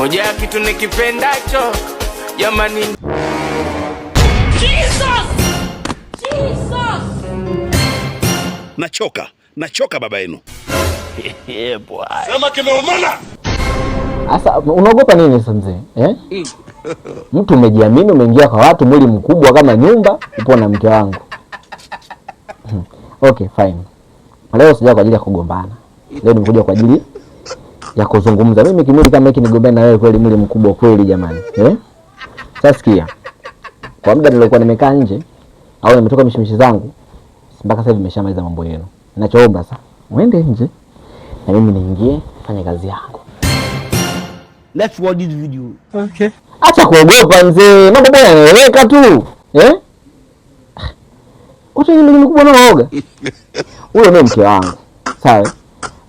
moja ya kitu nikipendacho jamani. Jesus! Nachoka baba yenu. Sema kimeumana. Asa unaogopa nini sasa mzee? Mtu umejiamini, umeingia kwa watu mwili mkubwa kama nyumba, upo na mke wangu. Okay, fine. Leo sija kwa ajili ya kugombana. Leo nimekuja kwa ajili ya kuzungumza. Mimi kimwili kama hiki nigombane na wewe kweli, mwili mkubwa kweli jamani. Sasa sikia. Kwa muda nilikuwa nimekaa nje au nimetoka mishimishi zangu, mpaka sasa hivi nimeshamaliza mambo yenu. Ninachoomba sasa, uende nje na mimi niingie fanya kazi yangu. Let's watch this video. Okay. Acha kuogopa mzee. Mambo bwana yanaeleweka tu. Watu wengi mkubwa na waoga. Huyo ndio mke wangu. Sawa?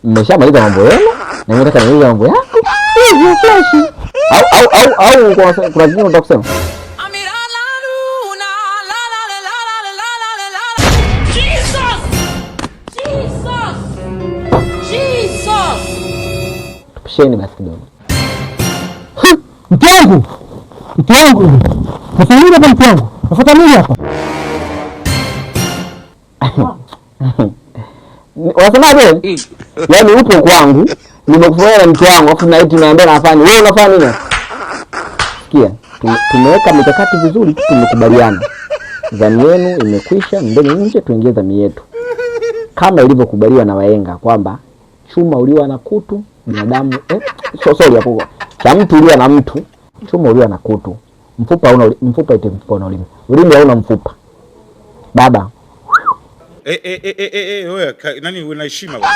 Mmeshamaliza mambo yenu na mimi nataka nianze mambo yangu. Hiyo flash. Au kuna kitu nataka kusema. Tupisheni basi kidogo. Mke wangu. Nafahamu hapa mke wangu. Nafuata nini hapa? Unasemaje? Yaani upo kwangu, nimekufanya na mke wangu, afu na eti naambia nafanya. Wewe unafanya nini? Sikia, tumeweka mikakati vizuri, tumekubaliana. Zamu yenu imekwisha, ndeni nje tuingie zamu yetu. Kama ilivyokubaliwa na wahenga kwamba chuma uliwa na kutu, binadamu sorry hapo. Cha mtu uliwa na mtu, chuma uliwa na kutu. Mfupa una mfupa ite mfupa una ulimi. Ulimi hauna mfupa. Baba. Wewe nani una heshima bwana?